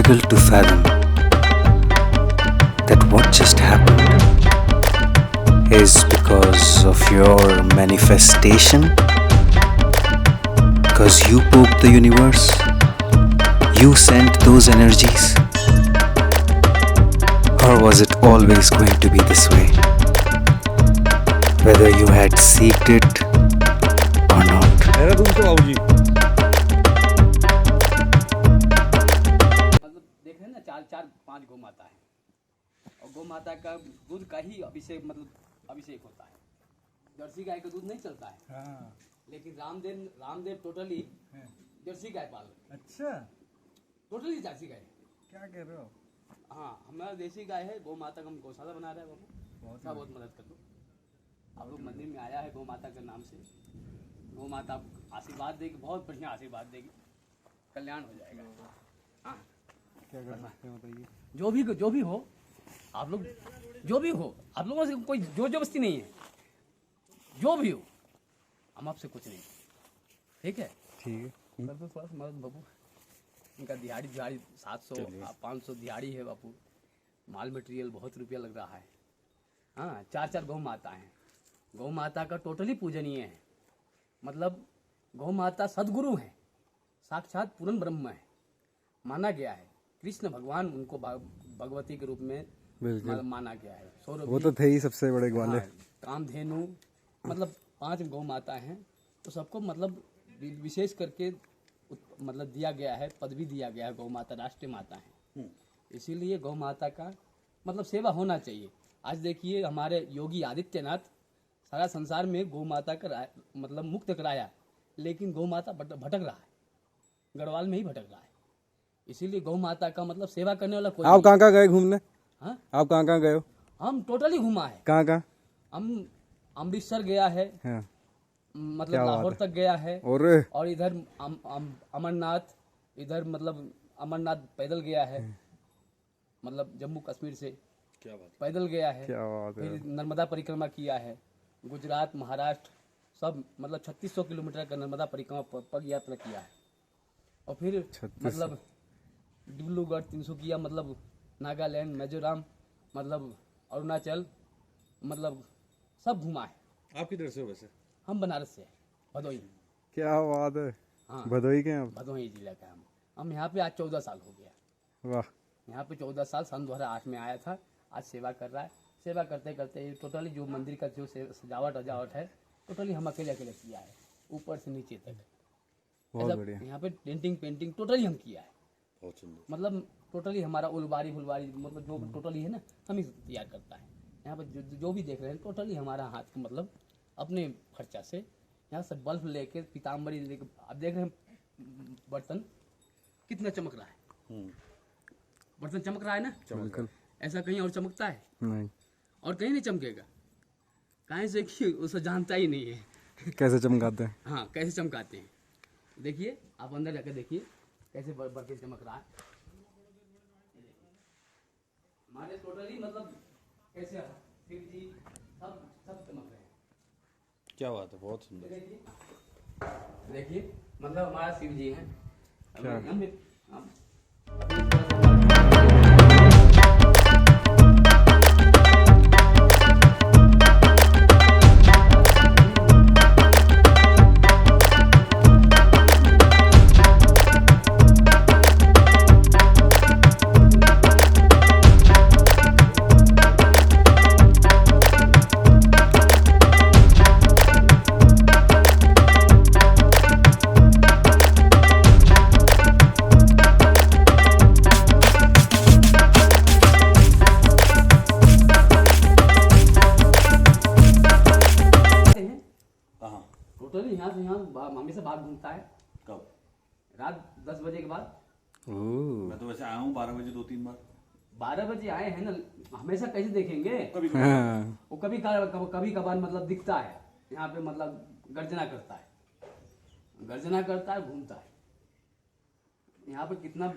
difficult to fathom that what just happened is because of your manifestation, because you poked the universe, you sent those energies, or was it always going to be this way, whether you had seeked it or not? मतलब देख रहे हैं ना, 4-5 गौ माता है और गौ माता का दूध का ही अभिषेक अभिषेक होता है। जर्सी गाय का दूध नहीं चलता है। हाँ। लेकिन रामदेव टोटली जर्सी गाय पाल रहे हैं। अच्छा, टोटली जर्सी गाय। क्या कह रहे हो? हाँ, हमारा देसी गाय है। गौ माता का हम गौशाला बना रहे हैं बाबू। बहुत मदद कर दो। आप लोग मंदिर में आया है गौ माता के नाम से। गौ माता आशीर्वाद देगी, बहुत बढ़िया आशीर्वाद देगी, कल्याण हो जाएगा। हाँ, क्या कर सकते हैं बताइए? जो भी हो आप लोग, जो भी हो आप लोगों से कोई जोर जबरदस्ती नहीं है। जो भी हो, हम आपसे कुछ नहीं, ठीक है? ठीक है। कर दो थोड़ा सा मदद बाबू। इनका दिहाड़ी 700-500 दिहाड़ी है बापू। माल मटेरियल बहुत रुपया लग रहा है। हाँ, 4 गौ माता हैं। गौ माता का टोटली पूजनीय है। मतलब गौ माता सदगुरु हैं, साक्षात पूर्ण ब्रह्म है, माना गया है। कृष्ण भगवान उनको भगवती के रूप में माना गया है। वो तो थे ही सबसे बड़े ग्वाले। हाँ, कामधेनु, मतलब 5 गौ माता हैं। तो सबको मतलब विशेष करके मतलब दिया गया है, पदवी दिया गया है। गौ माता राष्ट्रीय माता है, इसीलिए गौ माता का मतलब सेवा होना चाहिए। आज देखिए हमारे योगी आदित्यनाथ सारा संसार में गौ माता का मतलब मुक्त कराया, लेकिन गौ माता भटक रहा है, गढ़वाल में ही भटक रहा है। इसीलिए गौ माता का मतलब सेवा करने वाला कोई। आप कहाँ गए घूमने? हाँ, आप कहाँ गए हो? हम टोटली घुमा है। कहाँ? हम अमृतसर गया है। हाँ। मतलब लाहौर तक गया है। और इधर अमरनाथ, इधर मतलब अमरनाथ पैदल गया है। मतलब जम्मू कश्मीर से क्या बात पैदल गया है। क्या बात है। फिर नर्मदा परिक्रमा किया है। गुजरात, महाराष्ट्र सब मतलब 3600 किलोमीटर का नर्मदा परिक्रमा पग यात्रा किया है। और फिर मतलब डिब्रूगढ़, तिनसुकिया, मतलब नागालैंड, मिजोरम, मतलब अरुणाचल, मतलब सब घुमा है। आप किधर से हो वैसे? हम बनारस से, भदोही। क्या बात है। हाँ, भदोही के हैं? भदोही जिला का हम यहाँ पे आज 14 साल हो गया। वाह। यहाँ पे 14 साल, सन 2008 में आया था। आज सेवा कर रहा है। सेवा करते करते टोटली जो मंदिर का जो सजावट है टोटली हम अकेले किया है, ऊपर से नीचे तक। बहुत बढ़िया। यहाँ पे पेंटिंग टोटली हम किया है। बहुत सुंदर। मतलब टोटली हमारा उलबारी मतलब जो टोटली है ना, हम ही तैयार करता है। यहाँ पे जो भी देख रहे हैं टोटली हमारा हाथ मतलब अपने खर्चा से। यहाँ से बल्ब लेके, पीताम्बरी लेके, आप देख रहे हैं बर्तन कितना चमक रहा है। बर्तन चमक रहा है ना, बिल्कुल। ऐसा कहीं और चमकता है? नहीं। और कहीं नहीं चमकेगा। कहीं से कि उसे जानता ही नहीं है। कैसे चमकाते हैं? हाँ, कैसे चमकाते हैं। देखिए, आप अंदर जाकर देखिए कैसे बर्तन चमक रहा है। हमारे टोटली मतलब कैसे शिव जी सब चमक रहे हैं। क्या बात है, बहुत सुंदर। देखिए मतलब हमारा शिव जी हैं। क्या? टोटली यहाँ से यहाँ हमेशा भाग घूमता है। कब? रात 10 बजे के बाद। मैं तो वैसे आया हूँ 12 बजे 2-3 बार। 12 बजे आए हैं ना, हमेशा कैसे देखेंगे? हाँ। वो कभी कभार मतलब दिखता है यहाँ पे, मतलब गर्जना करता है, घूमता है। यहाँ पे कितना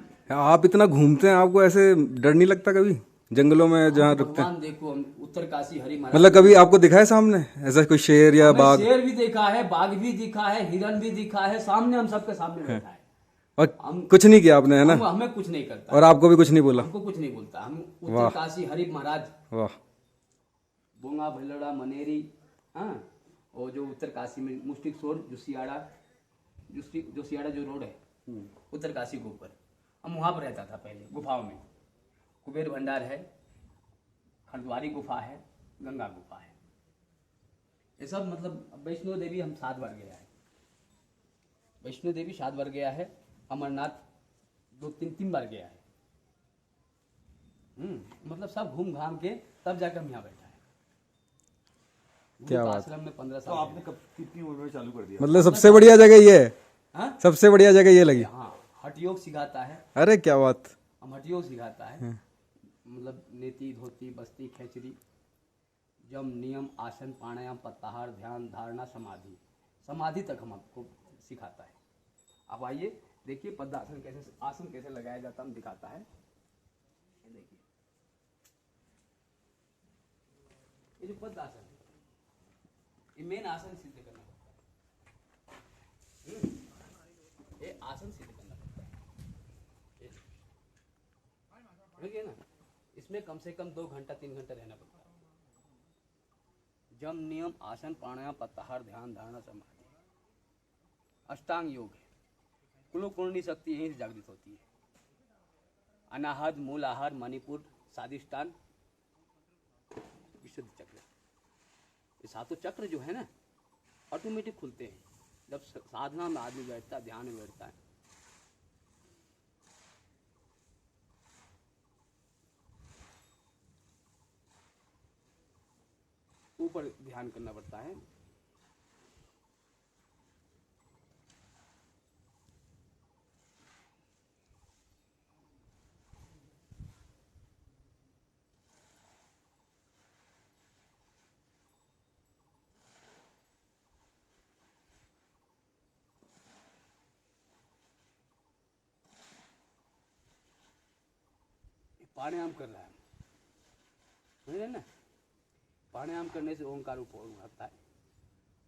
आप इतना घूमते हैं, आपको ऐसे डर नहीं लगता कभी जंगलों में जहाँ रुकते हैं? भगवान देखो, हम उत्तरकाशी हरि महाराज, मतलब कभी आपको दिखा है सामने ऐसा कोई शेर या बाघ? शेर भी देखा है, बाघ भी दिखा है, हिरन भी दिखा है, सामने हम सबके सामने बैठा है। और कुछ नहीं किया आपने, है ना? हमें कुछ नहीं करता, और आपको भी कुछ नहीं बोला? हमको कुछ नहीं बोलता। हम वाह। उत्तर काशी हरिप महाराज, वाह। बोंगा भैलड़ा मनेरी, हाँ, और जो उत्तर काशी में मुस्टिक सोर जो सियाड़ा, जो सियाड़ा जो रोड है उत्तर काशी के ऊपर, हम वहाँ पर रहता था पहले गुफाओं में। कुबेर भंडार है, खंडवारी गुफा है, गंगा गुफा है, ये सब मतलब वैष्णो देवी हम 7 बार गया है, वैष्णो देवी 7 बार गया है, अमरनाथ 2-3 बार गया है। मतलब सब घूम घाम के तब जाकर हम यहाँ बैठा है। क्या गुरु बात। आश्रम में 15 तो साल आपने कब कितनी उम्र में चालू कर दिया? मतलब सबसे बढ़िया जगह ये है, हाँ? सबसे बढ़िया जगह ये लगी। हाँ, हठ योग सिखाता है, अरे क्या बात। हम हठ योग सिखाता है, मतलब नेति धोती बस्ती खेचरी, जम नियम आसन प्राणायाम प्रत्याहार ध्यान धारणा समाधि, समाधि तक हम आपको सिखाता है। अब आइए देखिए पद्मासन कैसे, आसन कैसे लगाया जाता है, हम दिखाता है। ये देखिए, ये जो पद्मासन है, ये मेन आसन सिद्ध करना पड़ता है। ये आसन सिद्ध करना पड़ता है। ये देखिए ना, इसमें कम से कम 2 घंटा 3 घंटा रहना पड़ता है। जम नियम आसन प्राणायाम प्रत्याहार ध्यान धारणा समाधि, अष्टांग योग है। कुलोकुंडली शक्ति यहीं से जागृत होती है। अनाहत मूल आहार मणिपुर स्वादिष्टान विशुद्ध चक्र, ये 7 चक्र जो है ना ऑटोमेटिक खुलते हैं जब साधना में आदमी बैठता है, ध्यान में बैठता है। ऊपर ध्यान करना पड़ता है। प्राणायाम कर रहा है, समझ रहे ना? प्राणायाम करने से ओंकार ऊपर उठता है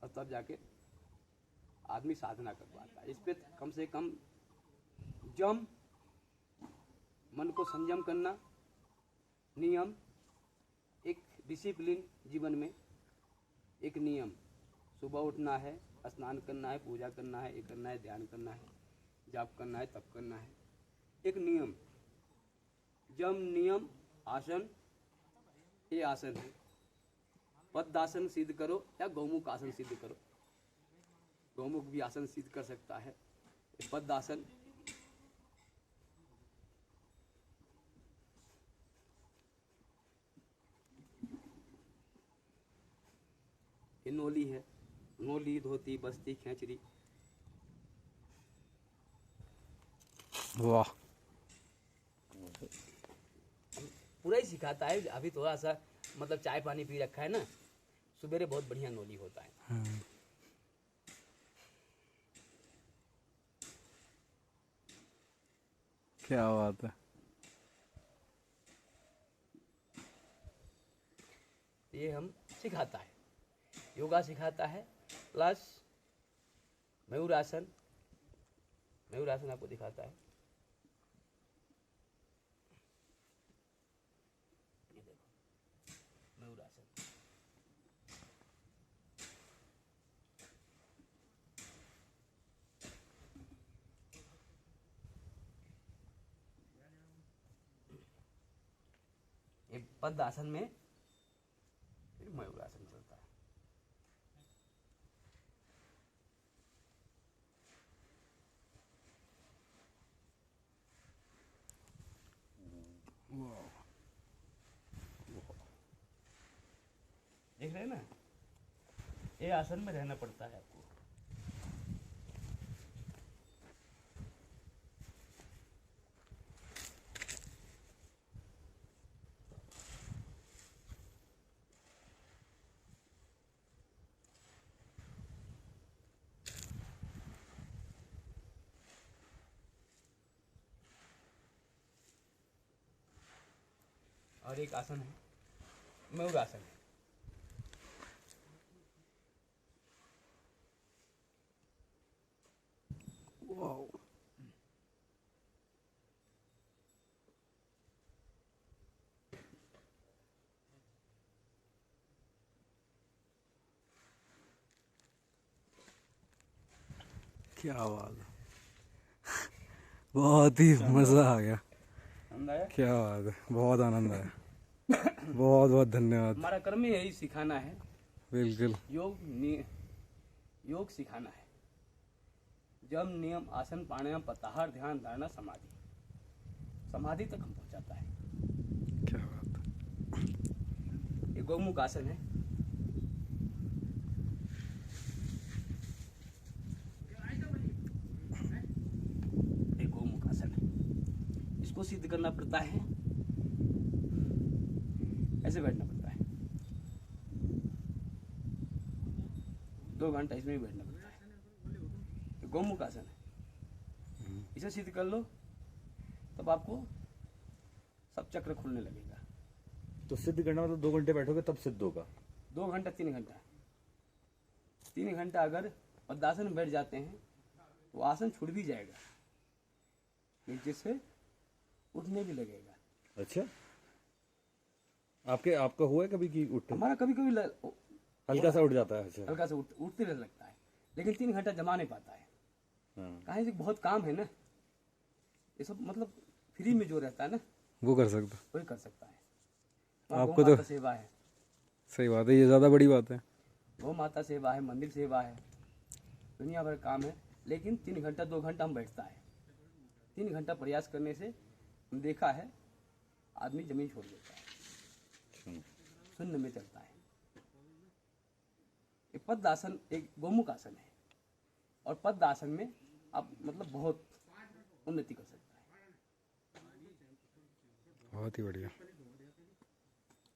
और तब जाके आदमी साधना कर पाता है। इस पे कम से कम जम, मन को संयम करना, नियम, एक डिसिप्लिन जीवन में, एक नियम, सुबह उठना है, स्नान करना है, पूजा करना है, ये करना है, ध्यान करना है, जाप करना है, तप करना है, एक नियम। जम नियम आसन, ये आसन है। पद्मासन सिद्ध करो या गौमुख आसन सिद्ध करो, गौमुख भी आसन सिद्ध कर सकता है। पद्मासन, ये नोली है, नोली धोती बस्ती खेचरी। वाह। पूरा ही सिखाता है। अभी थोड़ा सा मतलब चाय पानी पी रखा है ना, सुबेरे बहुत बढ़िया नोली होता है। क्या बात है। ये हम सिखाता है, योगा सिखाता है, प्लस मयूरासन, मयूरासन आपको दिखाता है। ये देखो मयूरासन, ये पद्मासन में फिर मयूरासन चलता है। देख रहे हैं ना, ये आसन में रहना पड़ता है आपको। और एक आसन है मयूरासन है। क्या बात है, बहुत ही मजा आ गया। आनंद आया? क्या बात है, बहुत आनंद आया। बहुत बहुत धन्यवाद। हमारा कर्म ही यही सिखाना है, बिल्कुल। योग सिखाना है। जम नियम आसन प्राणायाम प्रत्याहार ध्यान धारणा समाधि, समाधि तक हम पहुंचाता है। क्या बात है। ये गौमुख आसन है। ये गौमुख आसन है। इसको सिद्ध करना पड़ता है, ऐसे बैठना पड़ता है। 2 घंटा इसमें भी बैठना पड़ता है। ये गौमुख आसन है। इसे सिद्ध कर लो तब आपको सब चक्र खुलने लगेगा। तो सिद्ध करना मतलब 2 घंटे बैठोगे तब सिद्ध होगा? 2 घंटा 3 घंटा 3 घंटा अगर पद्मासन में बैठ जाते हैं तो आसन छूट भी जाएगा, नीचे से उठने भी लगेगा। अच्छा, आपका हुआ है कभी कि उठते हमारा कभी कभी हल्का सा उठ जाता है? अच्छा। हल्का से उठते रहने लगता है, लेकिन 3 घंटा जमा नहीं पाता है। हाँ। कहीं से बहुत काम है ना, ये सब मतलब फ्री में जो रहता है ना वो कर सकता। वही कर सकता है। आपको गौ तो माता सेवा है, सही बात है, ये ज़्यादा बड़ी बात है। गौ माता सेवा है, मंदिर सेवा है, दुनिया भर काम है। लेकिन 3 घंटा 2 घंटा हम बैठता है। 3 घंटा प्रयास करने से हम देखा है आदमी जमीन छोड़ देता है, शून्य में चलता है। एक पद्मासन एक गौमुख आसन है, और पद्मासन में आप मतलब बहुत उन्नति कर सकता है। बहुत ही बढ़िया।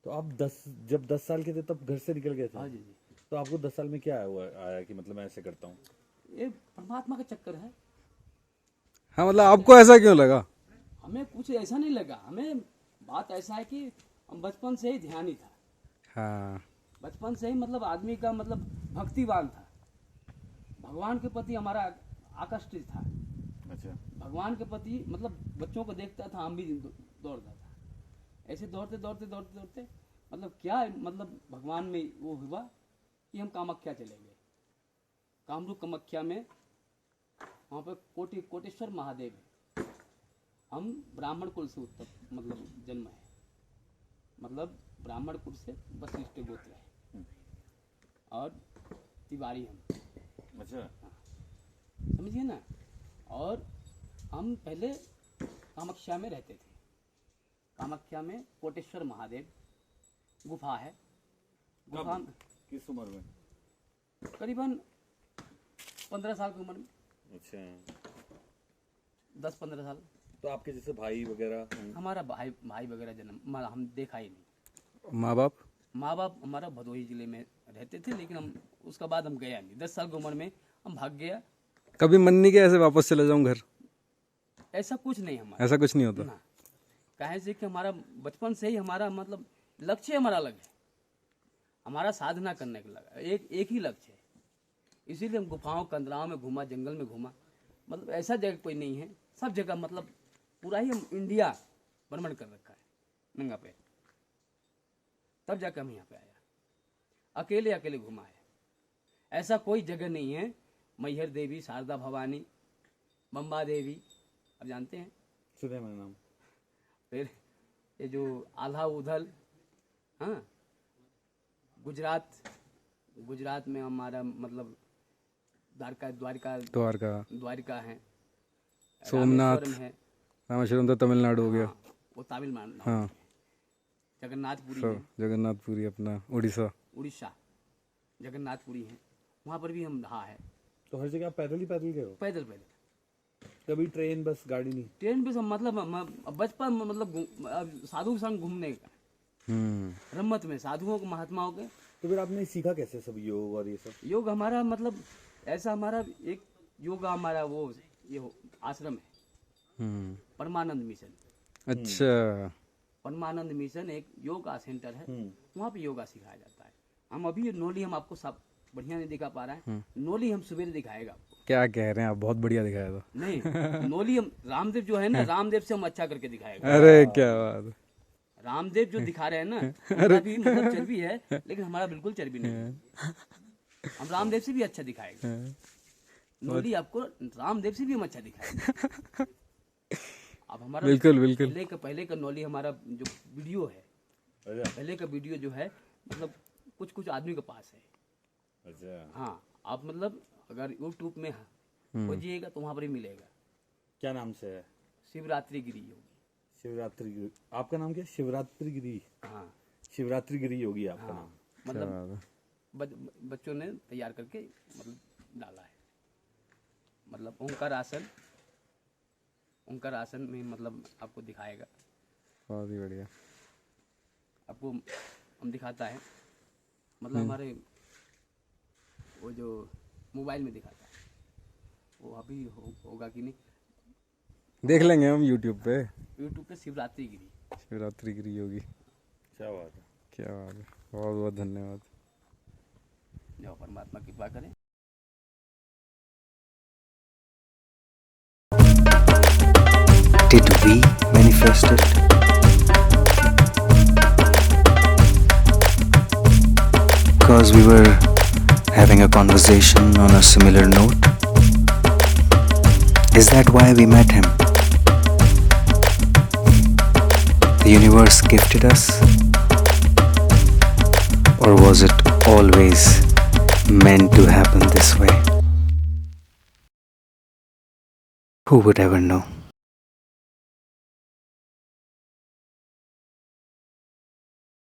तो आप जब 10 साल के थे तब घर से निकल गए थे? हाँ जी जी, तो आपको 10 साल में क्या आया कि मतलब मैं ऐसे करता हूँ? ये परमात्मा का चक्कर है। हाँ, मतलब आपको ऐसा क्यों लगा? हमें कुछ ऐसा नहीं लगा, हमें बात ऐसा है कि हम बचपन से ही ध्यानी था। हाँ, बचपन से ही मतलब आदमी का मतलब भक्तिवान था, भगवान के प्रति हमारा आकर्षित था। अच्छा। भगवान के प्रति मतलब बच्चों को देखता था, हम भी दौड़ता था। ऐसे दौड़ते दौड़ते दौड़ते दौड़ते मतलब क्या मतलब भगवान में वो हुआ कि हम कामाख्या चले गए। कामरूप कामाख्या में वहाँ पर कोटेश्वर महादेव है। हम ब्राह्मण कुल से उत्तर मतलब जन्म है, मतलब ब्राह्मण कुल से वशिष्ठ गोत्र है, और तिवारी हम। अच्छा। समझिए ना। और हम पहले कामाख्या में रहते थे। कामाख्या में कोटेश्वर महादेव गुफा है। गुफा किस उम्र में? करीबन 15 साल की उम्र में। अच्छा। 10-15 साल। तो आपके जैसे भाई वगैरह? हमारा भाई वगैरह जन्म हम देखा ही नहीं। माँ बाप? माँ बाप हमारा भदोही जिले में रहते थे, लेकिन हम उसके बाद हम गया नहीं। 10 साल की उम्र में हम भाग गया। कभी मन नहीं किया ऐसे वापस चले जाऊं घर? ऐसा कुछ नहीं हमारा। ऐसा कुछ नहीं होता? ना, कहे से कि हमारा बचपन से ही हमारा मतलब लक्ष्य हमारा अलग है। हमारा साधना करने का लगा एक ही लक्ष्य है। इसीलिए हम गुफाओं कंदराओं में घूमा, जंगल में घूमा। मतलब ऐसा जगह कोई नहीं है, सब जगह मतलब पूरा ही हम इंडिया भ्रमण कर रखा है नंगा पे। तब जाकर हम यहाँ पे आया, अकेले घुमा है। ऐसा कोई जगह नहीं है। मैहर देवी, शारदा भवानी, बम्बा देवी, अब जानते हैं, सुने मैंने नाम। फिर ये जो आल्हा उधल, हाँ, गुजरात में हमारा मतलब द्वारका है, सोमनाथ, रामेश्वरम है। रामेश्वरम तो तमिलनाडु हो गया। हाँ, वो तमिलनाडु हाँ। है। जगन्नाथपुरी है, जगन्नाथपुरी अपना उड़ीसा जगन्नाथपुरी है, वहाँ पर भी हम रहा है। तो हर जगह आप पैदल गए हो? पैदल कभी ट्रेन बस गाड़ी नहीं? ट्रेन भी सब मतलब बचपन में मतलब साधु संग घूमने का, रम्मत में साधुओं को महात्माओं के। तो फिर आपने सीखा कैसे सब योग और ये सब? योग हमारा मतलब ऐसा, हमारा एक योगा हमारा वो ये आश्रम है, परमानंद मिशन। अच्छा। परमानंद मिशन एक योगा सेंटर है, वहाँ पे योगा सिखाया जाता है। हम अभी नोली हम आपको सब बढ़िया नहीं दिखा पा रहा है, नोली हम सवेरे दिखाएगा आपको। क्या कह रहे हैं आप, बहुत बढ़िया दिखाया था। नहीं, नोली हम रामदेव जो है ना, रामदेव से हम अच्छा करके दिखाएगा। अरे क्या बात। रामदेव जो दिखा रहे हैं ना, उनका भी मतलब चर्बी है, लेकिन हमारा बिल्कुल चर्बी नहीं है। हम रामदेव से भी अच्छा दिखाएगा। नोली आपको रामदेव से भी हम अच्छा दिखाएंगे। अब हमारा बिल्कुल बिल्कुल। पहले का नोली हमारा जो वीडियो है, अच्छा पहले का वीडियो जो है मतलब कुछ कुछ आदमी के पास है। अच्छा। हाँ, आप मतलब अगर यूट्यूब में खोजिएगा तो वहाँ पर ही मिलेगा। क्या नाम से है? शिवरात्रि गिरी योगी। शिवरात्रि गिरी। आपका नाम क्या है? शिवरात्रि गिरी। हाँ शिवरात्रि गिरी योगी आपका हाँ, नाम। मतलब बच्चों ने तैयार करके मतलब डाला है। मतलब ओंकार आसन में मतलब आपको दिखाएगा। बहुत ही बढ़िया। आपको हम दिखाता है मतलब हमारे वो जो मोबाइल में दिखाता है वो अभी होगा कि नहीं। देख लेंगे हम यूट्यूब पे। यूट्यूब पे शिवरात्रि गिरी। शिवरात्रि गिरी योगी। क्या बात है। क्या बात है, बहुत बहुत धन्यवाद। जो परमात्मा कृपा करें। Did we manifest it? Because we were having a conversation on a similar note? Is that why we met him? The universe gifted us? Or was it always meant to happen this way? Who would ever know?